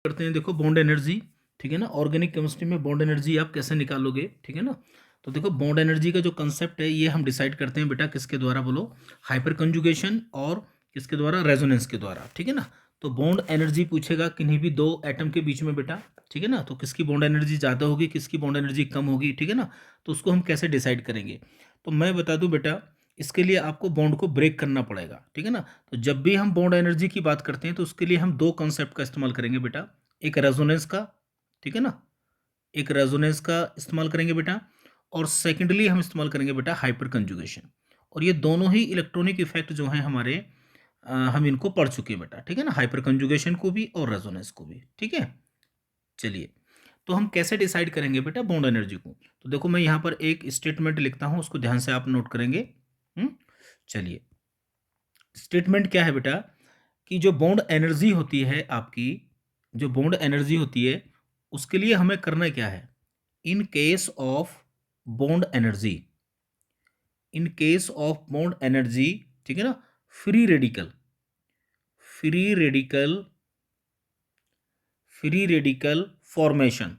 करते हैं। देखो बॉन्ड एनर्जी, ठीक है ना, ऑर्गेनिक केमिस्ट्री में बॉन्ड एनर्जी आप कैसे निकालोगे, ठीक है ना। तो देखो बॉन्ड एनर्जी का जो कंसेप्ट है ये हम डिसाइड करते हैं बेटा किसके द्वारा, बोलो, हाइपर कंजुगेशन और किसके द्वारा, रेजोनेंस के द्वारा, ठीक है ना। तो बॉन्ड एनर्जी पूछेगा किन्हीं भी दो एटम के बीच में बेटा, ठीक है ना, तो किसकी बॉन्ड एनर्जी ज़्यादा होगी, किसकी बॉन्ड एनर्जी कम होगी, ठीक है ना। तो उसको हम कैसे डिसाइड करेंगे, तो मैं बता दूं बेटा, इसके लिए आपको बॉन्ड को ब्रेक करना पड़ेगा, ठीक है ना। तो जब भी हम बॉन्ड एनर्जी की बात करते हैं तो उसके लिए हम दो कॉन्सेप्ट का इस्तेमाल करेंगे बेटा, एक रेजोनेंस का, ठीक है ना, एक रेजोनेंस का इस्तेमाल करेंगे बेटा, और सेकेंडली हम इस्तेमाल करेंगे बेटा हाइपर कंजुगेशन। और ये दोनों ही इलेक्ट्रॉनिक इफेक्ट जो हैं हमारे, हम इनको पढ़ चुके हैं बेटा, ठीक है ना, हाइपर कंजुगेशन को भी और रेजोनेंस को भी, ठीक है। चलिए, तो हम कैसे डिसाइड करेंगे बेटा बॉन्ड एनर्जी को, तो देखो मैं यहाँ पर एक स्टेटमेंट लिखता हूँ, उसको ध्यान से आप नोट करेंगे। चलिए, स्टेटमेंट क्या है बेटा, कि जो बॉन्ड एनर्जी होती है आपकी, जो बॉन्ड एनर्जी होती है, उसके लिए हमें करना क्या है, इन case of bond energy, in case of bond energy, ठीक है ना, free radical, free radical, free radical formation,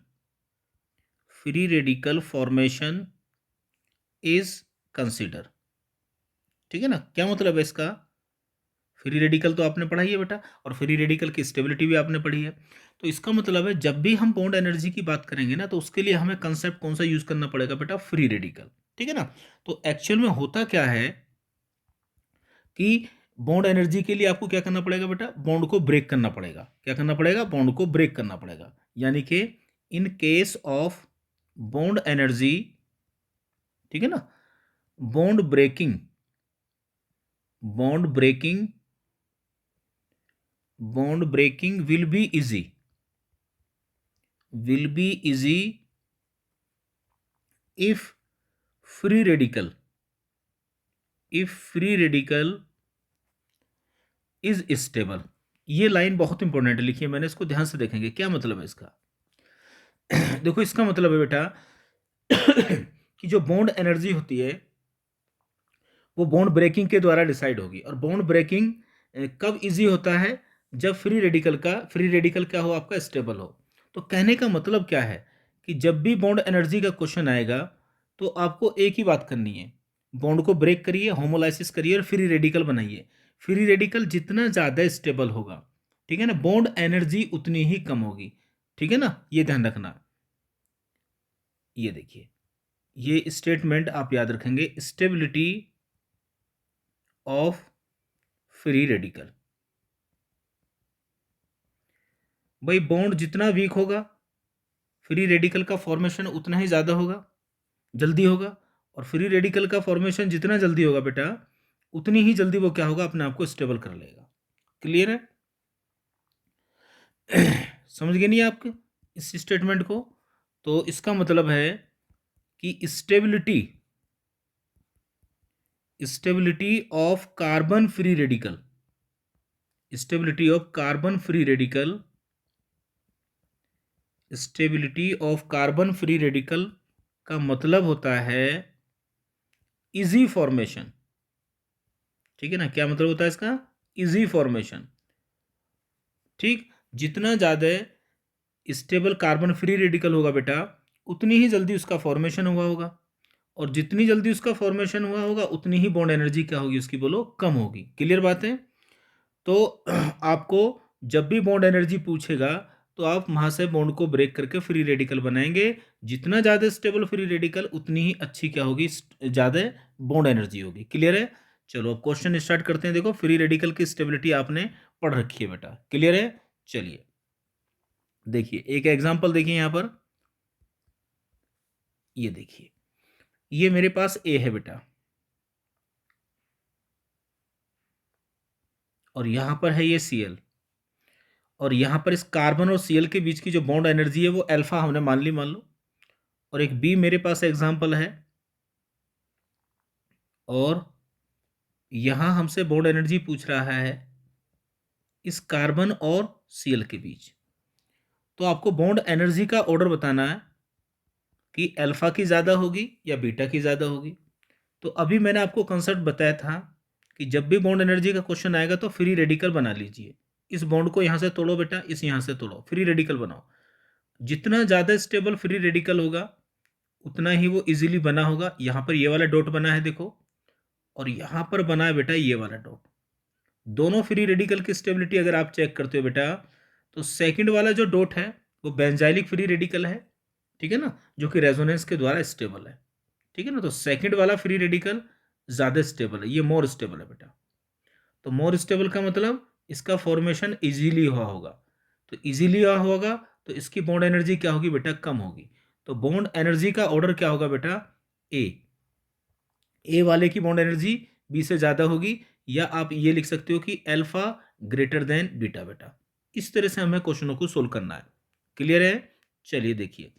free radical formation is consider, ठीक है ना। क्या मतलब है इसका, फ्री रेडिकल तो आपने पढ़ा ही है बेटा, और फ्री रेडिकल की स्टेबिलिटी भी आपने पढ़ी है। तो इसका मतलब है जब भी हम बॉन्ड एनर्जी की बात करेंगे ना, तो उसके लिए हमें कंसेप्ट कौन सा यूज करना पड़ेगा बेटा, फ्री रेडिकल, ठीक है ना। तो एक्चुअल में होता क्या है कि बॉन्ड एनर्जी के लिए आपको क्या करना पड़ेगा बेटा, बॉन्ड को ब्रेक करना पड़ेगा, क्या करना पड़ेगा, बॉन्ड को ब्रेक करना पड़ेगा। यानी कि in case of bond energy, ठीक है ना, bond breaking, bond breaking, bond breaking will be easy, will be easy if free radical, if free radical is stable। ये लाइन बहुत इंपॉर्टेंट है, लिखिए मैंने, इसको ध्यान से देखेंगे क्या मतलब है इसका। देखो इसका मतलब है बेटा कि जो बॉन्ड एनर्जी होती है वो बॉन्ड ब्रेकिंग के द्वारा डिसाइड होगी, और बॉन्ड ब्रेकिंग कब इजी होता है, जब फ्री रेडिकल क्या हो, आपका स्टेबल हो। तो कहने का मतलब क्या है कि जब भी बॉन्ड एनर्जी का क्वेश्चन आएगा तो आपको एक ही बात करनी है, बॉन्ड को ब्रेक करिए, होमोलाइसिस करिए और फ्री रेडिकल बनाइए। फ्री रेडिकल जितना ज़्यादा स्टेबल होगा, ठीक है ना, बॉन्ड एनर्जी उतनी ही कम होगी, ठीक है ना, ये ध्यान रखना। ये देखिए, ये स्टेटमेंट आप याद रखेंगे, स्टेबिलिटी ऑफ फ्री रेडिकल। भाई बॉन्ड जितना वीक होगा, फ्री रेडिकल का फॉर्मेशन उतना ही ज़्यादा होगा, जल्दी होगा, और फ्री रेडिकल का फॉर्मेशन जितना जल्दी होगा बेटा, उतनी ही जल्दी वो क्या होगा, अपने आप को स्टेबल कर लेगा। क्लियर है? समझ गए नहीं आपके इस स्टेटमेंट को। तो इसका मतलब है कि stability, stability of carbon free radical, stability of carbon free radical, stability of carbon free radical का मतलब होता है इजी फॉर्मेशन, ठीक है ना। क्या मतलब होता है इसका, इजी फॉर्मेशन, ठीक। जितना ज़्यादा स्टेबल कार्बन फ्री रेडिकल होगा बेटा, उतनी ही जल्दी उसका फॉर्मेशन हुआ होगा, और जितनी जल्दी उसका फॉर्मेशन हुआ होगा उतनी ही बॉन्ड एनर्जी क्या होगी उसकी, बोलो, कम होगी। क्लियर बात है? तो आपको जब भी बॉन्ड एनर्जी पूछेगा तो आप वहाँ से बॉन्ड को ब्रेक करके फ्री रेडिकल बनाएंगे। जितना ज़्यादा स्टेबल फ्री रेडिकल उतनी ही अच्छी क्या होगी, ज़्यादा बॉन्ड एनर्जी होगी। क्लियर है? चलो अब क्वेश्चन स्टार्ट करते हैं। देखो फ्री रेडिकल की स्टेबिलिटी आपने पढ़ रखी है बेटा, क्लियर है? चलिए देखिए एक एग्जांपल देखिए यहाँ पर, ये देखिए, ये मेरे पास ए है बेटा, और यहाँ पर है ये Cl, और यहाँ पर इस कार्बन और Cl के बीच की जो बॉन्ड एनर्जी है वो अल्फा हमने मान ली, मान लो। और एक बी मेरे पास एग्जांपल है, और यहाँ हमसे बॉन्ड एनर्जी पूछ रहा है इस कार्बन और Cl के बीच। तो आपको बॉन्ड एनर्जी का ऑर्डर बताना है कि अल्फा की ज़्यादा होगी या बीटा की ज़्यादा होगी। तो अभी मैंने आपको कंसेप्ट बताया था कि जब भी बॉन्ड एनर्जी का क्वेश्चन आएगा तो फ्री रेडिकल बना लीजिए, इस बॉन्ड को यहाँ से तोड़ो बेटा, इस यहाँ से तोड़ो, फ्री रेडिकल बनाओ। जितना ज़्यादा स्टेबल फ्री रेडिकल होगा उतना ही वो इजीली बना होगा। यहाँ पर ये वाला डॉट बना है देखो, और यहाँ पर बना है बेटा ये वाला डॉट। दोनों फ्री रेडिकल की स्टेबिलिटी अगर आप चेक करते हो बेटा, तो सेकंड वाला जो डॉट है वो बेंजाइलिक फ्री रेडिकल है, ठीक है ना, जो कि रेजोनेंस के द्वारा स्टेबल है, ठीक है ना। तो सेकंड वाला फ्री रेडिकल ज़्यादा स्टेबल है, ये मोर स्टेबल है बेटा। तो मोर स्टेबल का मतलब इसका फॉर्मेशन इजीली हुआ होगा। तो इजीली हुआ होगा तो इसकी बॉन्ड एनर्जी क्या होगी बेटा, कम होगी। तो बॉन्ड एनर्जी का ऑर्डर क्या होगा बेटा, ए वाले की बॉन्ड एनर्जी बी से ज़्यादा होगी, या आप ये लिख सकते हो कि अल्फा ग्रेटर देन बीटा बेटा। इस तरह से हमें क्वेश्चनों को सोल्व करना है। क्लियर है? चलिए देखिए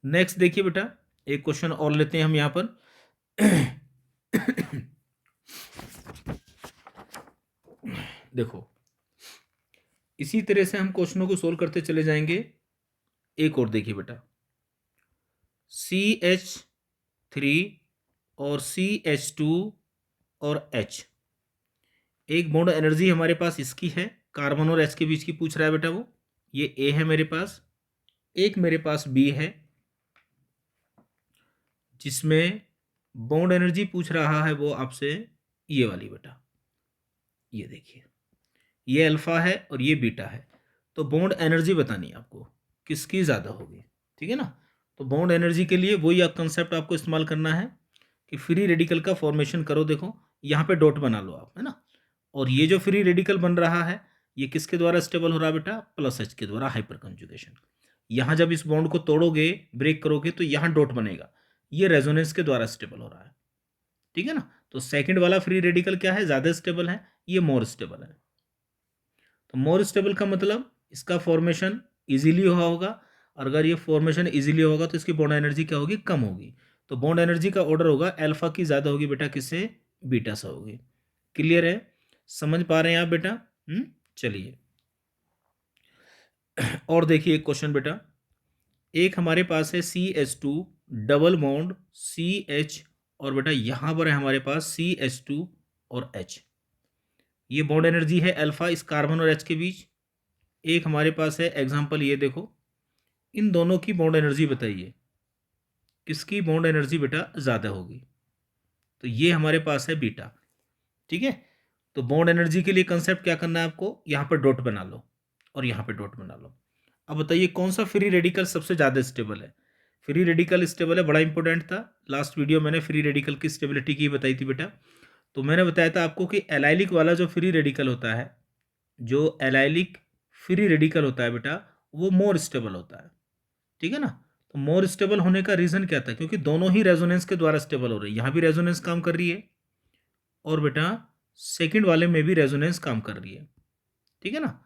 नेक्स्ट, देखिए बेटा एक क्वेश्चन और लेते हैं हम यहाँ पर। देखो इसी तरह से हम क्वेश्चनों को सोल्व करते चले जाएंगे। एक और देखिए बेटा, CH3 और CH2 और H, एक बॉन्ड एनर्जी हमारे पास इसकी है, कार्बन और H के बीच की पूछ रहा है बेटा वो, ये A है मेरे पास, एक मेरे पास B है जिसमें बॉन्ड एनर्जी पूछ रहा है वो आपसे ये वाली बेटा, ये देखिए ये अल्फा है और ये बीटा है। तो बॉन्ड एनर्जी बतानी है आपको किसकी ज़्यादा होगी, ठीक है ना। तो बॉन्ड एनर्जी के लिए वही आप कंसेप्ट आपको इस्तेमाल करना है कि फ्री रेडिकल का फॉर्मेशन करो। देखो यहाँ पे डॉट बना लो आप, है ना, और ये जो फ्री रेडिकल बन रहा है ये किसके द्वारा स्टेबल हो रहा है बेटा, प्लस H के द्वारा, हाइपर कंजुगेशन। यहाँ जब इस बॉन्ड को तोड़ोगे, ब्रेक करोगे, तो यहाँ डॉट बनेगा, ये रेजोनेंस के द्वारा स्टेबल हो रहा है, ठीक है ना। तो सेकंड वाला फ्री रेडिकल क्या है, ज़्यादा स्टेबल है, ये मोर स्टेबल है। तो मोर स्टेबल का मतलब इसका फॉर्मेशन इजीली हुआ होगा, और अगर ये फॉर्मेशन इजीली होगा तो इसकी बॉन्ड एनर्जी क्या होगी, कम होगी। तो बॉन्ड एनर्जी का ऑर्डर होगा अल्फा की ज़्यादा होगी बेटा, किससे, बीटा से होगी। क्लियर है? समझ पा रहे हैं आप बेटा? चलिए और देखिए एक क्वेश्चन बेटा, एक हमारे पास है CH2 डबल बॉन्ड CH, और बेटा यहाँ पर है हमारे पास CH2 और H। ये बॉन्ड एनर्जी है अल्फा इस कार्बन और H के बीच। एक हमारे पास है एग्जांपल, ये देखो, इन दोनों की बॉन्ड एनर्जी बताइए, किसकी बॉन्ड एनर्जी बेटा ज़्यादा होगी। तो ये हमारे पास है बीटा, ठीक है। तो बॉन्ड एनर्जी के लिए कंसेप्ट क्या करना है आपको, यहाँ पर डॉट बना लो और यहाँ पे डॉट बना लो। अब बताइए कौन सा फ्री रेडिकल सबसे ज़्यादा स्टेबल है। फ्री रेडिकल स्टेबल है, बड़ा इंपॉर्टेंट था। लास्ट वीडियो मैंने फ्री रेडिकल की स्टेबिलिटी की बताई थी बेटा। तो मैंने बताया था आपको कि एलाइलिक वाला जो फ्री रेडिकल होता है, जो एलाइलिक फ्री रेडिकल होता है बेटा, वो मोर स्टेबल होता है, ठीक है ना। तो मोर स्टेबल होने का रीज़न क्या था, क्योंकि दोनों ही रेजोनेंस के द्वारा स्टेबल हो रही है। यहाँ भी रेजोनेंस काम कर रही है और बेटा सेकंड वाले में भी रेजोनेंस काम कर रही है, ठीक है ना।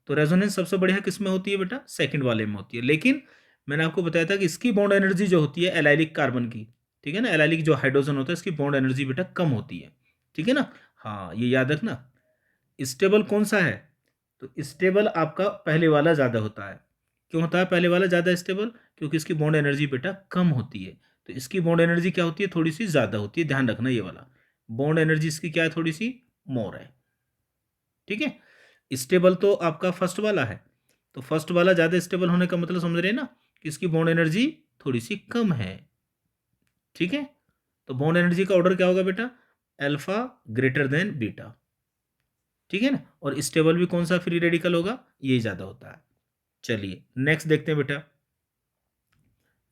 तो रेजोनेंस सबसे बढ़िया किस में होती है बेटा, सेकंड वाले में होती है। लेकिन मैंने आपको बताया था कि इसकी बॉन्ड एनर्जी जो होती है एलाइलिक कार्बन की, ठीक है ना, एलाइलिक जो हाइड्रोजन होता है इसकी बॉन्ड एनर्जी बेटा कम होती है, ठीक है ना। हाँ ये याद रखना। स्टेबल कौन सा है, तो स्टेबल आपका पहले वाला ज़्यादा होता है। क्यों होता है पहले वाला ज़्यादा स्टेबल, क्योंकि इसकी बॉन्ड एनर्जी बेटा कम होती है। तो इसकी बॉन्ड एनर्जी क्या होती है, थोड़ी सी ज़्यादा होती है, ध्यान रखना। ये वाला बॉन्ड एनर्जी इसकी क्या है, थोड़ी सी मोर है, ठीक है। स्टेबल तो आपका फर्स्ट वाला है, तो फर्स्ट वाला ज़्यादा स्टेबल होने का मतलब समझ रहे हैं ना, कि इसकी बॉन्ड एनर्जी थोड़ी सी कम है, ठीक है। तो बॉन्ड एनर्जी का ऑर्डर क्या होगा बेटा, अल्फा ग्रेटर देन बीटा, ठीक है ना। और स्टेबल भी कौन सा फ्री रेडिकल होगा, ये ज़्यादा होता है। चलिए नेक्स्ट देखते हैं बेटा।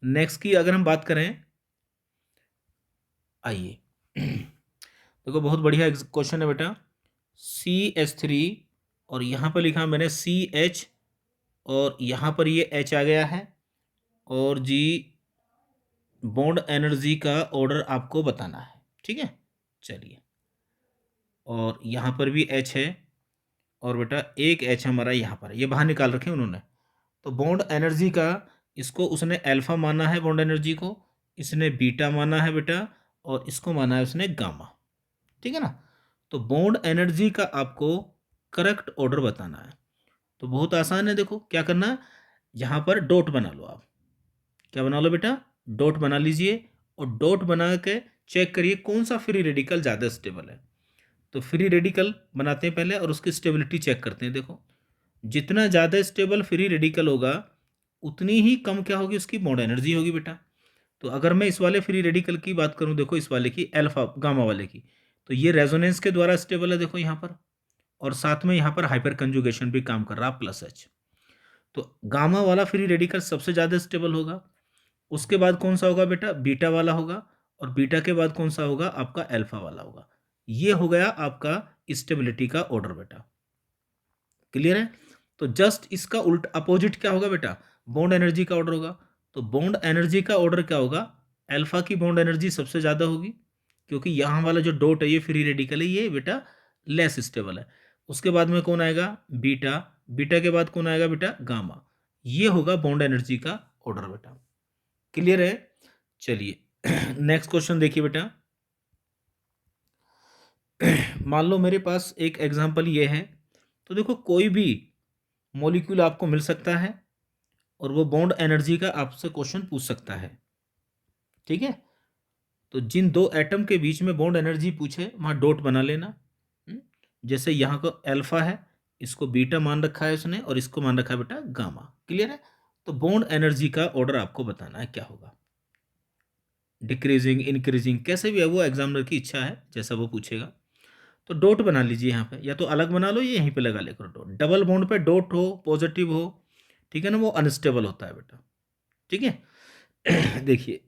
नेक्स्ट की अगर हम बात करें, आइए देखो बहुत बढ़िया क्वेश्चन है बेटा। CH3 और यहाँ पर लिखा मैंने CH, और यहाँ पर ये H आ गया है, और जी बॉन्ड एनर्जी का ऑर्डर आपको बताना है, ठीक है। चलिए, और यहाँ पर भी H है, और बेटा एक H हमारा यहाँ पर है, ये बाहर निकाल रखे उन्होंने। तो बॉन्ड एनर्जी का, इसको उसने अल्फा माना है बॉन्ड एनर्जी को, इसने बीटा माना है बेटा, और इसको माना है उसने गामा, ठीक है ना। तो बॉन्ड एनर्जी का आपको करेक्ट ऑर्डर बताना है। तो बहुत आसान है, देखो क्या करना है, यहाँ पर डॉट बना लो आप। क्या बना लो बेटा, डॉट बना लीजिए, और डॉट बना के चेक करिए कौन सा फ्री रेडिकल ज़्यादा स्टेबल है। तो फ्री रेडिकल बनाते हैं पहले और उसकी स्टेबिलिटी चेक करते हैं। देखो जितना ज़्यादा स्टेबल फ्री रेडिकल होगा उतनी ही कम क्या होगी, उसकी बॉन्ड एनर्जी होगी बेटा। तो अगर मैं इस वाले फ्री रेडिकल की बात करूं, देखो इस वाले की, अल्फा गामा वाले की, तो ये रेजोनेंस के द्वारा स्टेबल है देखो यहाँ पर, और साथ में यहाँ पर हाइपर कंजुगेशन भी काम कर रहा प्लस एच। तो गामा वाला फ्री रेडिकल सबसे ज़्यादा स्टेबल होगा। उसके बाद कौन सा होगा बेटा, बीटा वाला होगा, और बीटा के बाद कौन सा होगा आपका, अल्फा वाला होगा। ये हो गया आपका स्टेबिलिटी का ऑर्डर बेटा। क्लियर है। तो जस्ट इसका उल्टा अपोजिट क्या होगा बेटा, बॉन्ड एनर्जी का ऑर्डर होगा। तो बॉन्ड एनर्जी का ऑर्डर क्या होगा, अल्फा की बॉन्ड एनर्जी सबसे ज़्यादा होगी, क्योंकि यहाँ वाला जो डॉट है ये फ्री रेडिकल है, ये बेटा लेस स्टेबल है। उसके बाद में कौन आएगा, बीटा, बीटा के बाद कौन आएगा बेटा, गामा। ये होगा बॉन्ड एनर्जी का ऑर्डर बेटा। क्लियर है। चलिए नेक्स्ट क्वेश्चन देखिए बेटा। मान लो मेरे पास एक एग्जांपल ये है, तो देखो कोई भी मॉलिक्यूल आपको मिल सकता है और वो बॉन्ड एनर्जी का आपसे क्वेश्चन पूछ सकता है, ठीक है। तो जिन दो एटम के बीच में बॉन्ड एनर्जी पूछे वहाँ डॉट बना लेना। जैसे यहाँ को अल्फा है, इसको बीटा मान रखा है उसने, और इसको मान रखा है बेटा गामा। क्लियर है। तो बॉन्ड एनर्जी का ऑर्डर आपको बताना है क्या होगा, डिक्रीजिंग इंक्रीजिंग कैसे भी है, वो एग्जामिनर की इच्छा है, जैसा वो पूछेगा। तो डॉट बना लीजिए यहाँ पे, या तो अलग बना लो, या यहीं पे लगा लेकर डॉट। डबल बॉन्ड पे डॉट हो, पॉजिटिव हो, ठीक है ना, वो अनस्टेबल होता है बेटा, ठीक है। देखिए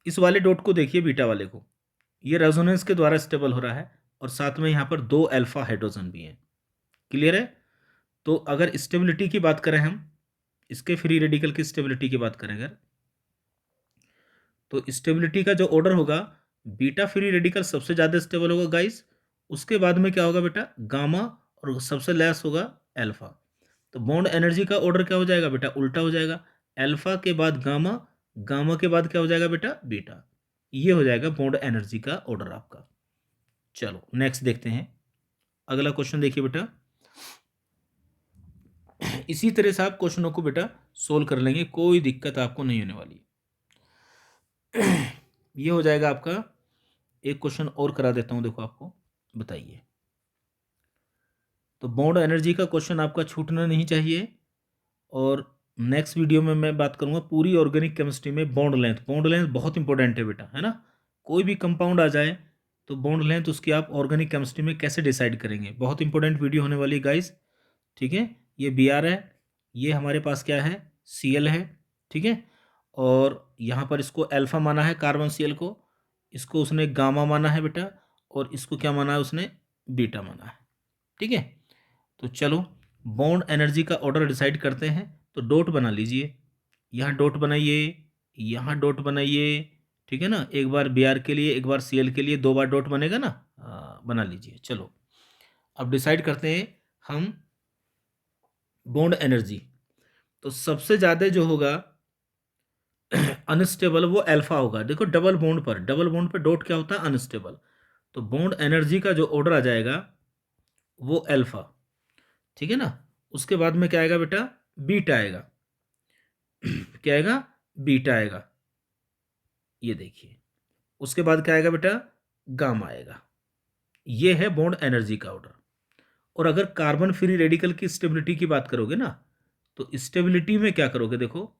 इस वाले डॉट को देखिए, बीटा वाले को, ये रेजोनेंस के द्वारा स्टेबल हो रहा है, और साथ में यहाँ पर दो अल्फा हाइड्रोजन भी हैं। क्लियर है। तो अगर स्टेबिलिटी की बात करें हम, इसके फ्री रेडिकल की स्टेबिलिटी की बात करें अगर, तो स्टेबिलिटी का जो ऑर्डर होगा, बीटा फ्री रेडिकल सबसे ज़्यादा स्टेबल होगा गाइस। उसके बाद में क्या होगा बेटा, गामा, और सबसे लेस होगा अल्फा। तो बॉन्ड एनर्जी का ऑर्डर क्या हो जाएगा बेटा, उल्टा हो जाएगा। अल्फा के बाद गामा, गामा के बाद क्या हो जाएगा बेटा, बीटा। ये हो जाएगा बॉन्ड एनर्जी का ऑर्डर आपका। चलो नेक्स्ट देखते हैं, अगला क्वेश्चन देखिए बेटा। इसी तरह से आप क्वेश्चनों को बेटा सोल्व कर लेंगे, कोई दिक्कत आपको नहीं होने वाली। ये हो जाएगा आपका। एक क्वेश्चन और करा देता हूं, देखो आपको बताइए। तो बॉन्ड एनर्जी का क्वेश्चन आपका छूटना नहीं चाहिए। और नेक्स्ट वीडियो में मैं बात करूंगा पूरी ऑर्गेनिक केमिस्ट्री में बॉन्ड लेंथ। बॉन्ड लेंथ बहुत इंपॉर्टेंट है बेटा, है ना। कोई भी कंपाउंड आ जाए तो बॉन्ड लेंथ उसकी आप ऑर्गेनिक केमिस्ट्री में कैसे डिसाइड करेंगे, बहुत इंपॉर्टेंट वीडियो होने वाली है गाइस, ठीक है। ये बी आर है, ये हमारे पास क्या है, सी एल है, ठीक है। और यहाँ पर इसको अल्फा माना है कार्बन सी एल को, इसको उसने गामा माना है बेटा, और इसको क्या माना है उसने, बीटा माना है, ठीक है। तो चलो बॉन्ड एनर्जी का ऑर्डर डिसाइड करते हैं। तो डॉट बना लीजिए, यहाँ डॉट बनाइए, यहाँ डॉट बनाइए, ठीक है ना। एक बार बी आर के लिए, एक बार सी एल के लिए, दो बार डॉट बनेगा ना, बना लीजिए। चलो अब डिसाइड करते हैं हम बॉन्ड एनर्जी। तो सबसे ज़्यादा जो होगा अनस्टेबल वो अल्फा होगा। देखो डबल बॉन्ड पर, डबल बॉन्ड पर डॉट क्या होता है, अनस्टेबल। तो बॉन्ड एनर्जी का जो ऑर्डर आ जाएगा वो अल्फा, ठीक है ना। उसके बाद में क्या आएगा बेटा, बीटा आएगा। क्या आएगा, बीटा आएगा, ये देखिए। उसके बाद क्या आएगा बेटा, गामा आएगा। ये है बॉन्ड एनर्जी का ऑर्डर। और अगर कार्बन फ्री रेडिकल की स्टेबिलिटी की बात करोगे ना, तो स्टेबिलिटी में क्या करोगे, देखो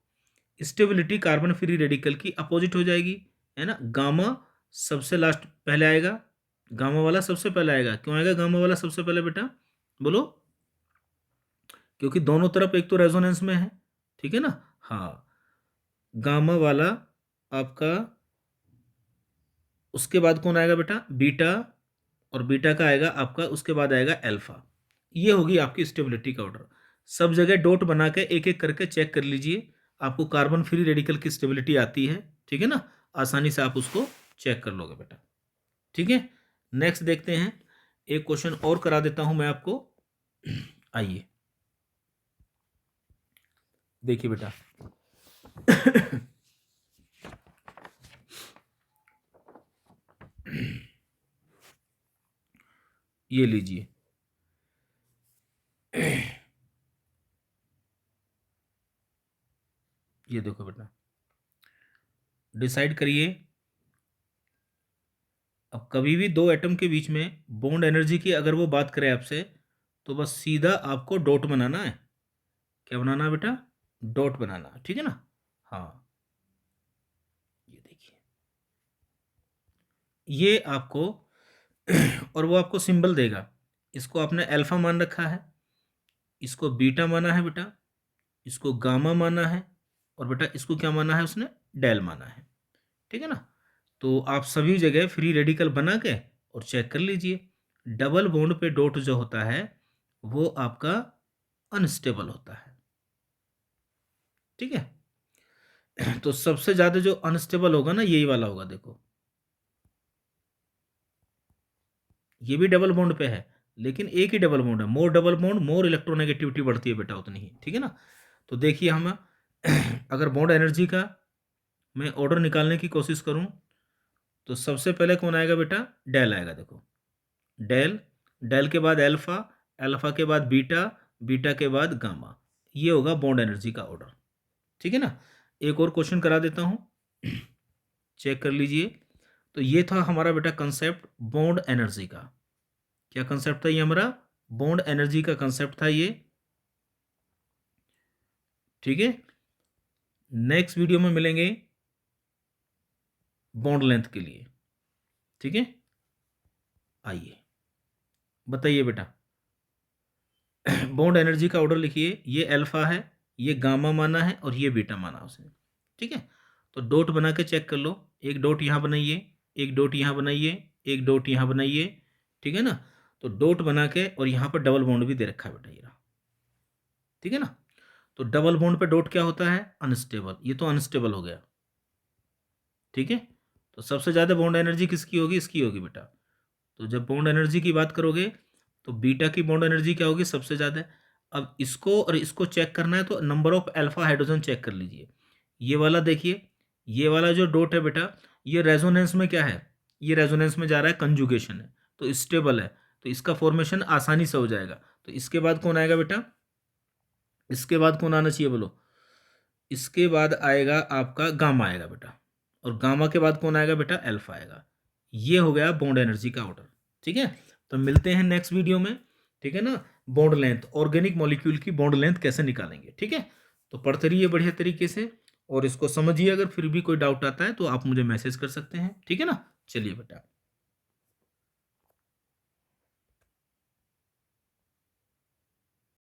स्टेबिलिटी कार्बन फ्री रेडिकल की अपोजिट हो जाएगी, है ना। गामा सबसे लास्ट पहले आएगा, गामा वाला सबसे पहले आएगा। क्यों आएगा गामा वाला सबसे पहले बेटा, बोलो। क्योंकि दोनों तरफ एक तो रेजोनेंस में है, ठीक है ना। हाँ, गामा वाला आपका, उसके बाद कौन आएगा बेटा, बीटा, और बीटा का आएगा आपका, उसके बाद आएगा अल्फा। ये होगी आपकी स्टेबिलिटी का ऑर्डर। सब जगह डॉट बना के एक एक करके चेक कर लीजिए, आपको कार्बन फ्री रेडिकल की स्टेबिलिटी आती है, ठीक है ना। आसानी से आप उसको चेक कर लोगे बेटा, ठीक है। नेक्स्ट देखते हैं, एक क्वेश्चन और करा देता हूं मैं आपको। आइए देखिए बेटा। ये लीजिए। ये देखो बेटा, डिसाइड करिए। अब कभी भी दो एटम के बीच में बॉन्ड एनर्जी की अगर वो बात करें आपसे, तो बस सीधा आपको डॉट बनाना है। क्या बनाना है बेटा? डॉट बनाना है, ठीक है ना। हाँ, ये देखिए, ये आपको और वो आपको सिंबल देगा। इसको आपने अल्फा मान रखा है, इसको बीटा माना है बेटा, इसको गामा माना है, और बेटा इसको क्या माना है उसने? डेल माना है, ठीक है ना। तो आप सभी जगह फ्री रेडिकल बना के और चेक कर लीजिए। डबल बॉन्ड पे डॉट जो होता है वो आपका अनस्टेबल होता है, ठीक है। तो सबसे ज्यादा जो अनस्टेबल होगा ना, यही वाला होगा। देखो, ये भी डबल बॉन्ड पे है, लेकिन एक ही डबल बॉन्ड है। मोर डबल बॉन्ड मोर इलेक्ट्रोनेगेटिविटी बढ़ती है बेटा, उतनी ही, ठीक है ना। तो देखिए, हम अगर बॉन्ड एनर्जी का मैं ऑर्डर निकालने की कोशिश करूं, तो सबसे पहले कौन आएगा बेटा? डेल आएगा। देखो, डेल, डेल के बाद अल्फा, अल्फा के बाद बीटा, बीटा के बाद गामा। ये होगा बॉन्ड एनर्जी का ऑर्डर, ठीक है ना। एक और क्वेश्चन करा देता हूं, चेक कर लीजिए। तो ये था हमारा बेटा कंसेप्ट बॉन्ड एनर्जी का। क्या कंसेप्ट था ये हमारा? बॉन्ड एनर्जी का कंसेप्ट था ये, ठीक है। नेक्स्ट वीडियो में मिलेंगे बॉन्ड लेंथ के लिए, ठीक है। आइए बताइए बेटा, बॉन्ड एनर्जी का ऑर्डर लिखिए। ये अल्फा है, ये गामा माना है, और ये बीटा माना उसने, ठीक है। तो डॉट बना के चेक कर लो। एक डॉट यहाँ बनाइए, एक डॉट यहाँ बनाइए, एक डॉट यहाँ बनाइए, ठीक है ना। तो डॉट बना के और यहाँ पर डबल बॉन्ड भी दे रखा है बेटा, ये रहा, ठीक है ना। तो डबल बॉन्ड पे डॉट क्या होता है? अनस्टेबल। ये तो अनस्टेबल हो गया, ठीक है। तो सबसे ज़्यादा बॉन्ड एनर्जी किसकी होगी? इसकी होगी बेटा। तो जब बॉन्ड एनर्जी की बात करोगे तो बीटा की बॉन्ड एनर्जी क्या होगी? सबसे ज़्यादा। अब इसको और इसको चेक करना है तो number of alpha hydrogen check कर लीजिए। ये वाला देखिए, ये वाला जो डॉट है बेटा, ये रेजोनेंस में क्या है? ये रेजोनेंस में जा रहा है, कंजुगेशन है, तो स्टेबल है। तो इसका फॉर्मेशन आसानी से हो जाएगा। तो इसके बाद कौन आएगा बेटा? इसके बाद कौन आना चाहिए बोलो? इसके बाद आएगा आपका गामा आएगा बेटा, और गामा के बाद कौन आएगा बेटा? अल्फा आएगा। ये हो गया बॉन्ड एनर्जी का ऑर्डर, ठीक है। तो मिलते हैं नेक्स्ट वीडियो में, ठीक है ना। बॉन्ड लेंथ, ऑर्गेनिक मॉलिक्यूल की बॉन्ड लेंथ कैसे निकालेंगे, ठीक है। तो पढ़ते रहिए बढ़िया तरीके से और इसको समझिए। अगर फिर भी कोई डाउट आता है तो आप मुझे मैसेज कर सकते हैं, ठीक है ना। चलिए बेटा।